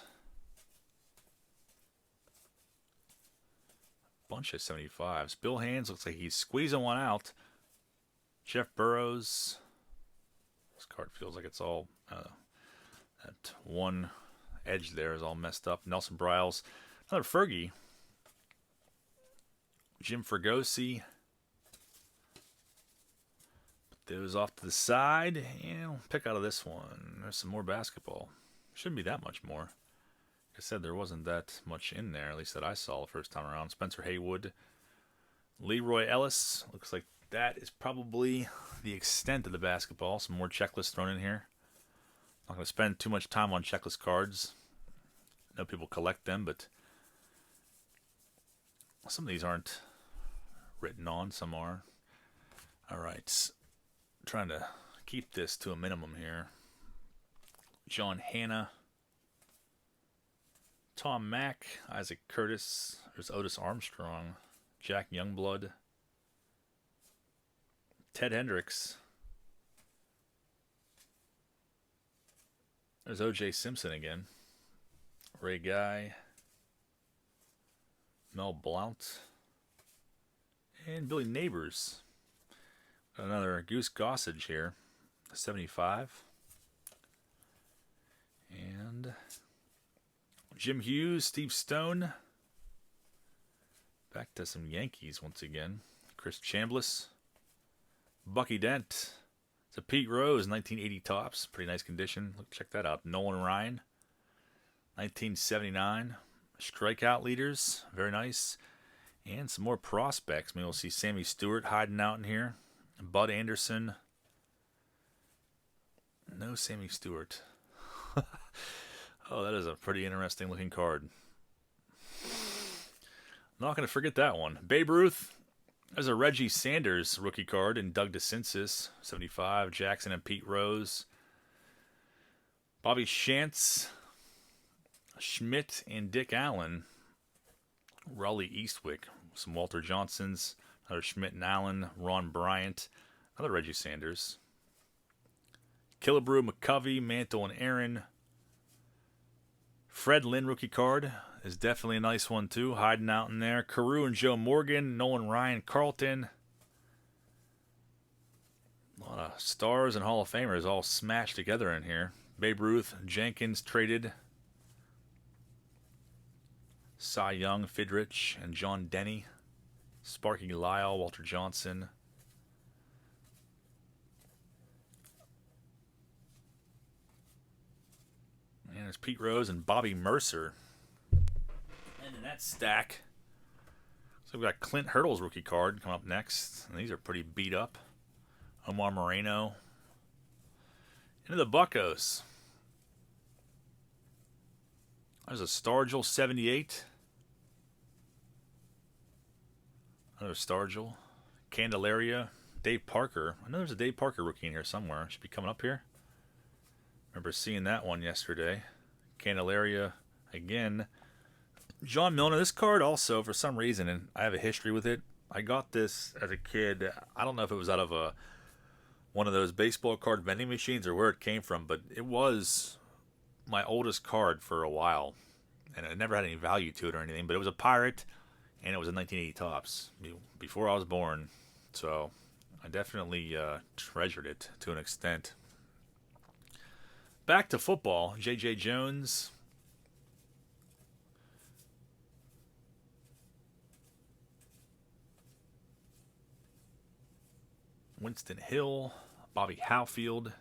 Bunch of 75s. Bill Hands looks like he's squeezing one out. Jeff Burrows. This card feels like it's all that one edge there is all messed up. Nelson Briles. Another Fergie. Jim Fregosi. Put those off to the side. And we'll pick out of this one. There's some more basketball. Shouldn't be that much more. Like I said, there wasn't that much in there, at least that I saw the first time around. Spencer Haywood. Leroy Ellis. Looks like that is probably the extent of the basketball. Some more checklists thrown in here. Not going to spend too much time on checklist cards. I know people collect them, but some of these aren't written on. Some are. All right. Trying to keep this to a minimum here. John Hanna. Tom Mack. Isaac Curtis. There's Otis Armstrong. Jack Youngblood. Ted Hendricks. There's O.J. Simpson again. Ray Guy. Mel Blount. And Billy Neighbors. Another Goose Gossage here. 75. And Jim Hughes, Steve Stone. Back to some Yankees once again. Chris Chambliss. Bucky Dent. It's a Pete Rose, 1980 tops. Pretty nice condition. Check that out. Nolan Ryan. 1979. Strikeout leaders. Very nice. And some more prospects. Maybe we'll see Sammy Stewart hiding out in here. Bud Anderson. No Sammy Stewart. Oh, that is a pretty interesting looking card. Not going to forget that one. Babe Ruth. There's a Reggie Sanders rookie card and Doug DeCinces, 75. Jackson and Pete Rose. Bobby Shantz. Schmidt and Dick Allen. Raleigh Eastwick. Some Walter Johnsons. Another Schmidt and Allen. Ron Bryant. Another Reggie Sanders. Killebrew, McCovey, Mantle, and Aaron. Fred Lynn rookie card is definitely a nice one too. Hiding out in there. Carew and Joe Morgan. Nolan Ryan Carlton. A lot of stars and Hall of Famers all smashed together in here. Babe Ruth, Jenkins traded. Cy Young, Fidrich, and John Denny. Sparky Lyle, Walter Johnson. And there's Pete Rose and Bobby Mercer. And in that stack, so we've got Clint Hurdle's rookie card coming up next. And these are pretty beat up. Omar Moreno. Into the Buccos. There's a Stargell 78. Another Stargell. Candelaria. Dave Parker. I know there's a Dave Parker rookie in here somewhere. Should be coming up here. Remember seeing that one yesterday. Candelaria again. John Milner. This card also, for some reason, and I have a history with it. I got this as a kid. I don't know if it was out of one of those baseball card vending machines or where it came from, but it was my oldest card for a while. And it never had any value to it or anything, but it was a Pirate, and it was a 1980 tops before I was born. So I definitely treasured it to an extent. Back to football. J.J. Jones. Winston Hill. Bobby Howfield.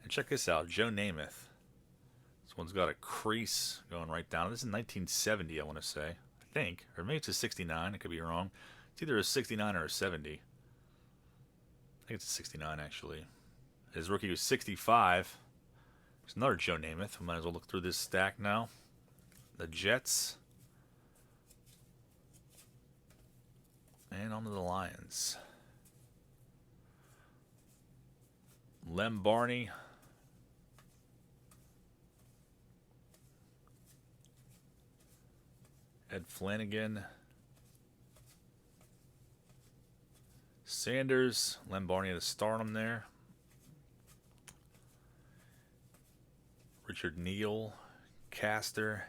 And check this out. Joe Namath. This one's got a crease going right down. This is 1970, I want to say. I think. Or maybe it's a 69. I could be wrong. It's either a 69 or a 70. I think it's a 69, actually. His rookie was 65. There's another Joe Namath. We might as well look through this stack now. the Jets. And on to the Lions. Lem Barney. Ed Flanagan. Sanders. Lem Barney had to start him there. Richard Neal. Castor.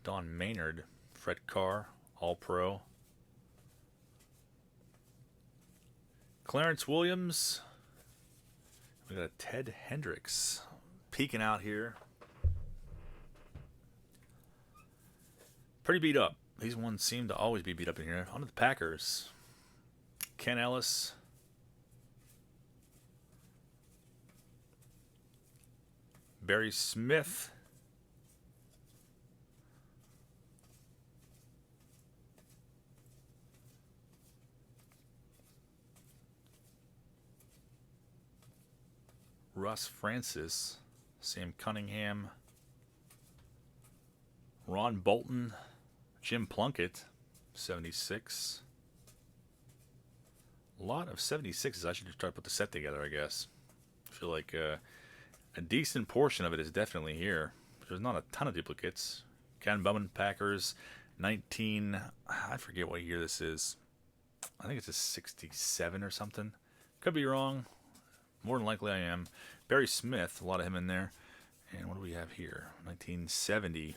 Don Maynard. Fred Carr. All-Pro. Clarence Williams. We got a Ted Hendricks peeking out here. Pretty beat up. These ones seem to always be beat up in here. On to the Packers. Ken Ellis. Barry Smith. Russ Francis. Sam Cunningham. Ron Bolton. Jim Plunkett. 76. A lot of 76s. I should just try to put the set together, I guess. I feel like a decent portion of it is definitely here. There's not a ton of duplicates. Ken Bowman, Packers, 19... I forget what year this is. I think it's a 67 or something. Could be wrong. More than likely I am. Barry Smith, a lot of him in there. And what do we have here? 1970.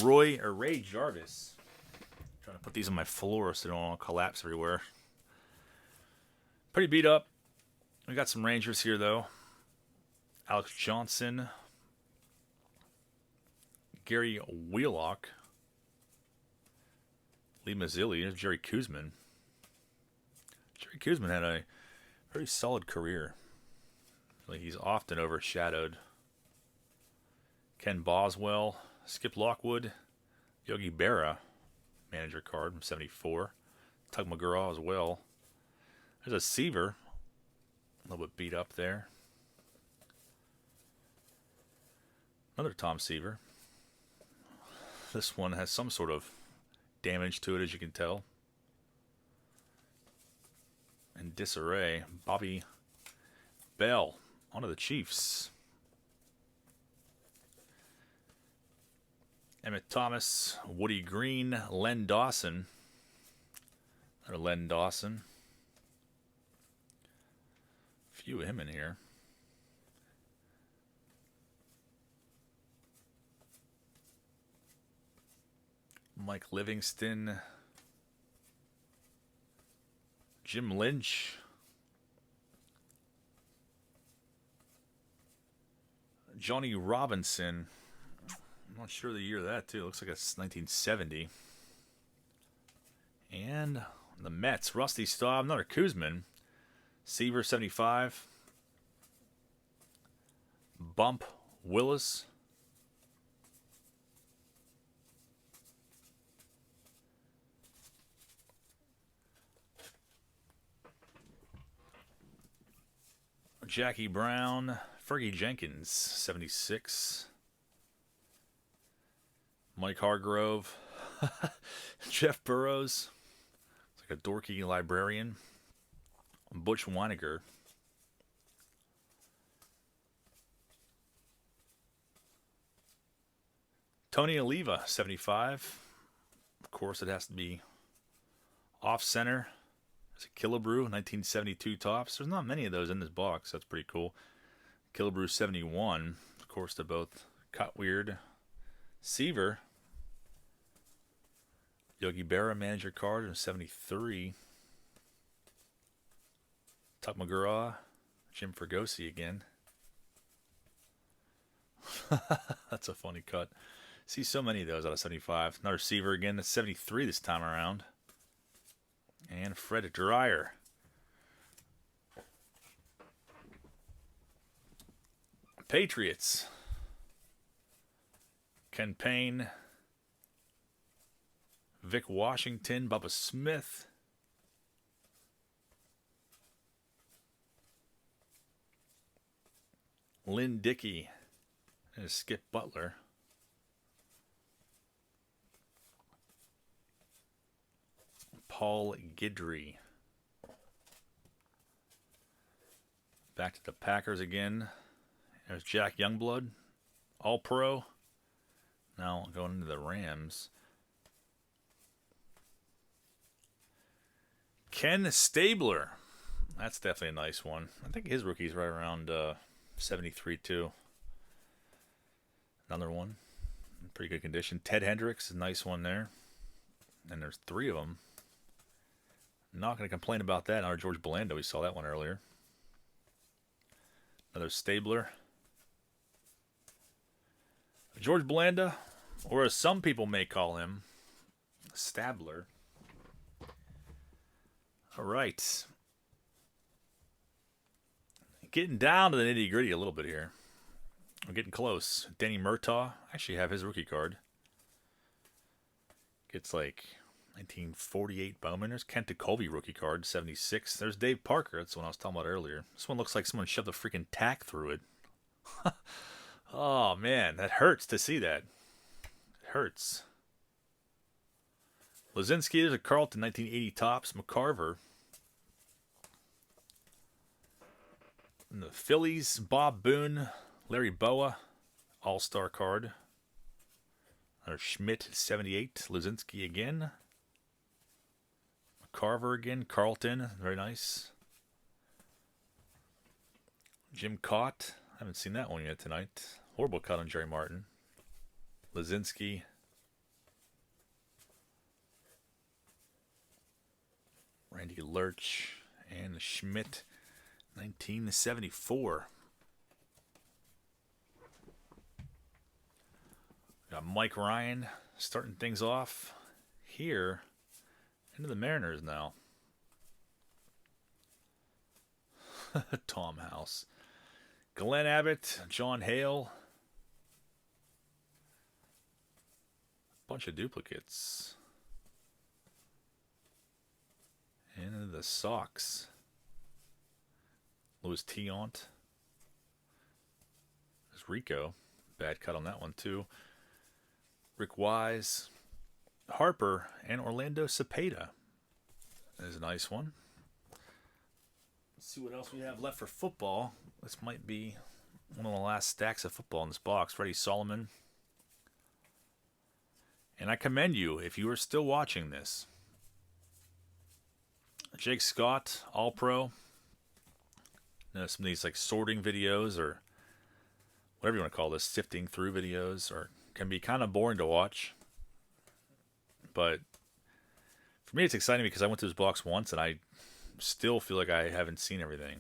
Ray Jarvis. Trying to put these on my floor so they don't all collapse everywhere. Pretty beat up. We got some Rangers here, though. Alex Johnson. Gary Wheelock. Lee Mazzilli. There's Jerry Kuzman. Jerry Kuzman had a very solid career. He's often overshadowed. Ken Boswell. Skip Lockwood. Yogi Berra. Manager card from 74. Tug McGraw as well. There's a Seaver. A little bit beat up there. Another Tom Seaver. This one has some sort of damage to it, as you can tell. And disarray. Bobby Bell. Onto the Chiefs. Emmett Thomas. Woody Green. Len Dawson. Another Len Dawson. A few of him in here. Mike Livingston. Jim Lynch. Johnny Robinson. I'm not sure the year of that, too. Looks like it's 1970. And the Mets. Rusty Staub. Another Kuzman. Seaver, 75. Bump Willis. Jackie Brown. Fergie Jenkins, 76. Mike Hargrove. Jeff Burrows. It's like a dorky librarian. Butch Weiniger. Tony Oliva, 75. Of course, it has to be off-center. There's a Killebrew, 1972 tops. There's not many of those in this box. That's pretty cool. Killebrew, 71. Of course, they're both cut weird. Seaver. Yogi Berra, manager card in 73. Tuck McGraw. Jim Fregosi again. That's a funny cut. See so many of those out of 75. Another Seaver again. That's 73 this time around. And Fred Dreyer. Patriots. Ken Payne. Vic Washington. Bubba Smith. Lynn Dickey. And Skip Butler. Paul Guidry. Back to the Packers again. There's Jack Youngblood, All-Pro. Now going into the Rams. Ken Stabler. That's definitely a nice one. I think his rookie's right around 73 too. Another one. In pretty good condition. Ted Hendricks, a nice one there. And there's 3 of them. Not going to complain about that. Another George Blanda. We saw that one earlier. Another Stabler. George Blanda, or as some people may call him, Stabler. All right. Getting down to the nitty-gritty a little bit here. We're getting close. Denny Murtaugh. I actually have his rookie card. Gets like 1948 Bowman. There's Kent Colby rookie card, 76. There's Dave Parker. That's the one I was talking about earlier. This one looks like someone shoved a freaking tack through it. Oh, man. That hurts to see that. It hurts. Lozinski, there's a Carlton 1980 Topps. McCarver. And the Phillies, Bob Boone, Larry Boa, All-Star card. Another Schmidt, 78. Lozinski again. McCarver again. Carlton, very nice. Jim Cott. I haven't seen that one yet tonight. Horrible cut on Jerry Martin. Lozinski. Randy Lurch. And Schmidt, 1974. Got Mike Ryan starting things off here. Into the Mariners now. Tom House. Glenn Abbott, John Hale. Bunch of duplicates. And the Sox. Louis Tiant. There's Rico. Bad cut on that one too. Rick Wise. Harper and Orlando Cepeda. There's a nice one. Let's see what else we have left for football. This might be one of the last stacks of football in this box. Freddie Solomon. And I commend you if you are still watching this. Jake Scott, All-Pro. Some of these like sorting videos or whatever you want to call this, sifting through videos, or can be kind of boring to watch. But for me, it's exciting because I went through this box once and I still feel like I haven't seen everything.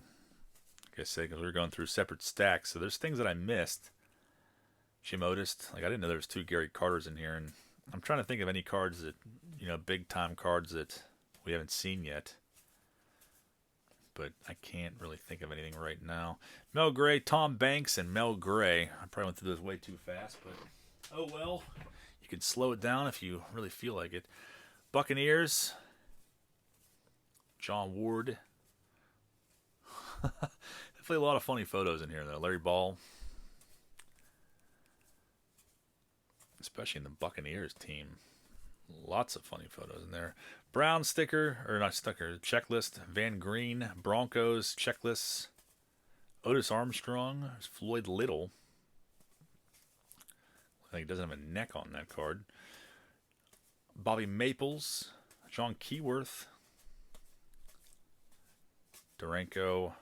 Like I said, because we were going through separate stacks. So there's things that I missed. Jim Otis. Like I didn't know there was 2 Gary Carters in here. And I'm trying to think of any cards that, big time cards that we haven't seen yet. But I can't really think of anything right now. Mel Gray, Tom Banks, and Mel Gray. I probably went through those way too fast, but oh well. You could slow it down if you really feel like it. Buccaneers. John Ward. Definitely a lot of funny photos in here, though. Larry Ball. Especially in the Buccaneers team. Lots of funny photos in there. Brown sticker, or not sticker, checklist. Van Green, Broncos, checklists. Otis Armstrong. There's Floyd Little. I think he doesn't have a neck on that card. Bobby Maples. John Keyworth. Duranko.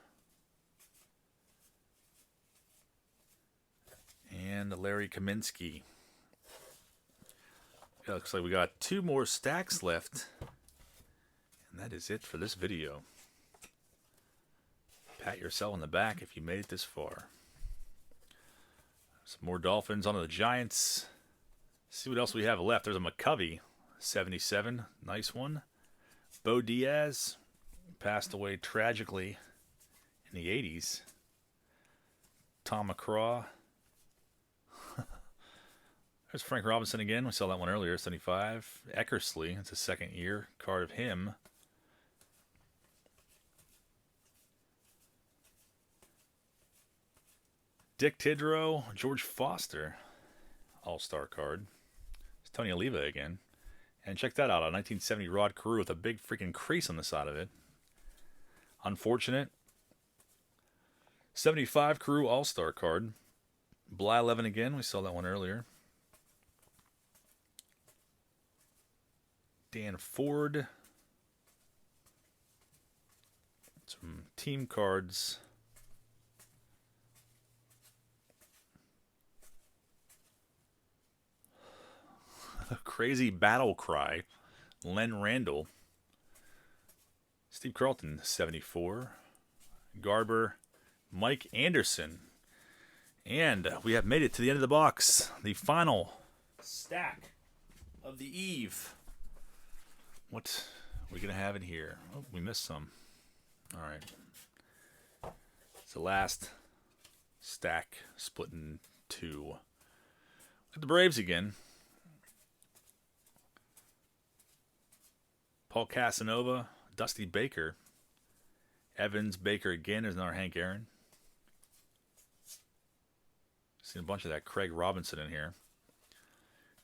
And Larry Kaminsky. It looks like we got 2 more stacks left. And that is it for this video. Pat yourself on the back if you made it this far. Some more Dolphins onto the Giants. See what else we have left. There's a McCovey, 77. Nice one. Bo Diaz passed away tragically in the 80s. Tom McCraw. There's Frank Robinson again. We saw that one earlier, 75. Eckersley, it's a second year card of him. Dick Tidrow, George Foster, All-Star card. It's Tony Oliva again. And check that out, a 1970 Rod Carew with a big freaking crease on the side of it. Unfortunate. 75 Carew All-Star card. Bly 11 again. We saw that one earlier. Dan Ford. Some team cards. Crazy Battle Cry. Len Randall. Steve Carlton, 74. Garber. Mike Anderson. And we have made it to the end of the box. The final stack of the eve. What are we going to have in here? Oh, we missed some. All right. It's the last stack split in two. Look at the Braves again. Paul Casanova, Dusty Baker. Evans, Baker again. There's another Hank Aaron. Seen a bunch of that Craig Robinson in here.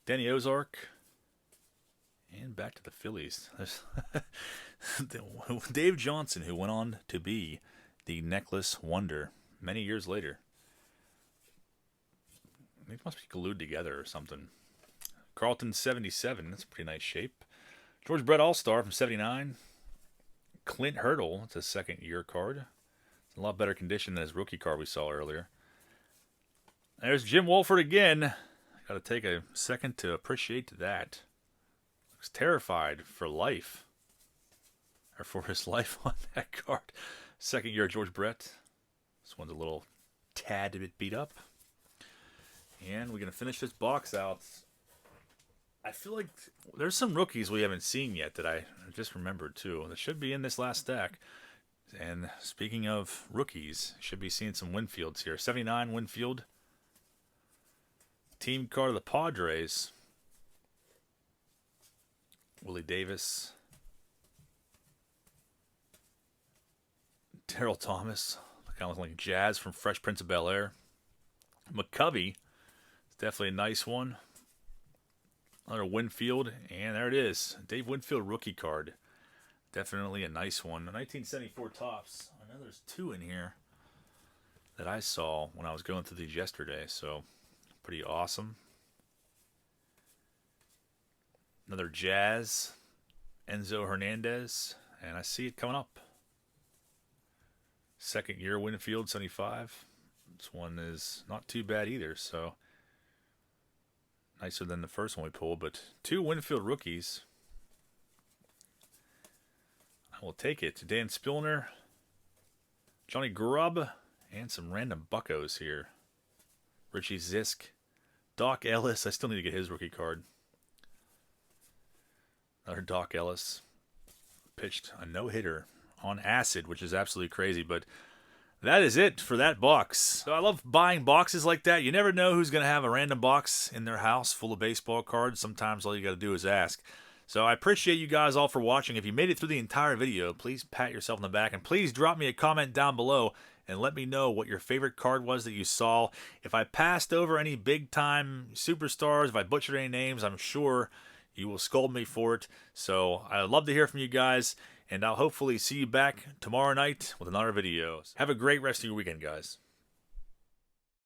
Danny Ozark. And back to the Phillies. Dave Johnson, who went on to be the Necklace Wonder many years later. They must be glued together or something. Carlton, 77. That's a pretty nice shape. George Brett All-Star from 79. Clint Hurdle. It's a second-year card. It's in a lot better condition than his rookie card we saw earlier. There's Jim Wolford again. Got to take a second to appreciate that. Looks terrified for life. Or for his life on that card. Second year George Brett. This one's a little tad bit beat up. And we're going to finish this box out. I feel like there's some rookies we haven't seen yet that I just remembered too. That should be in this last stack. And speaking of rookies, should be seeing some Winfields here. 79 Winfield. Team card of the Padres. Willie Davis. Terrell Thomas. Kind of like Jazz from Fresh Prince of Bel-Air. McCovey. It's definitely a nice one. Another Winfield. And there it is. Dave Winfield rookie card. Definitely a nice one. The 1974 Topps. I know there's two in here that I saw when I was going through these yesterday. So, pretty awesome. Another Jazz. Enzo Hernandez. And I see it coming up. Second year Winfield, 75. This one is not too bad either. So, nicer than the first one we pulled. But two Winfield rookies. I will take it. Dan Spillner, Johnny Grubb, and some random buccos here. Richie Zisk, Doc Ellis. I still need to get his rookie card. Another Doc Ellis. Pitched a no-hitter on acid, which is absolutely crazy. But that is it for that box. So I love buying boxes like that. You never know who's going to have a random box in their house full of baseball cards. Sometimes all you got to do is ask. So I appreciate you guys all for watching. If you made it through the entire video, please pat yourself on the back. And please drop me a comment down below and let me know what your favorite card was that you saw. If I passed over any big-time superstars, if I butchered any names, I'm sure you will scold me for it. So I'd love to hear from you guys. And I'll hopefully see you back tomorrow night with another video. Have a great rest of your weekend, guys.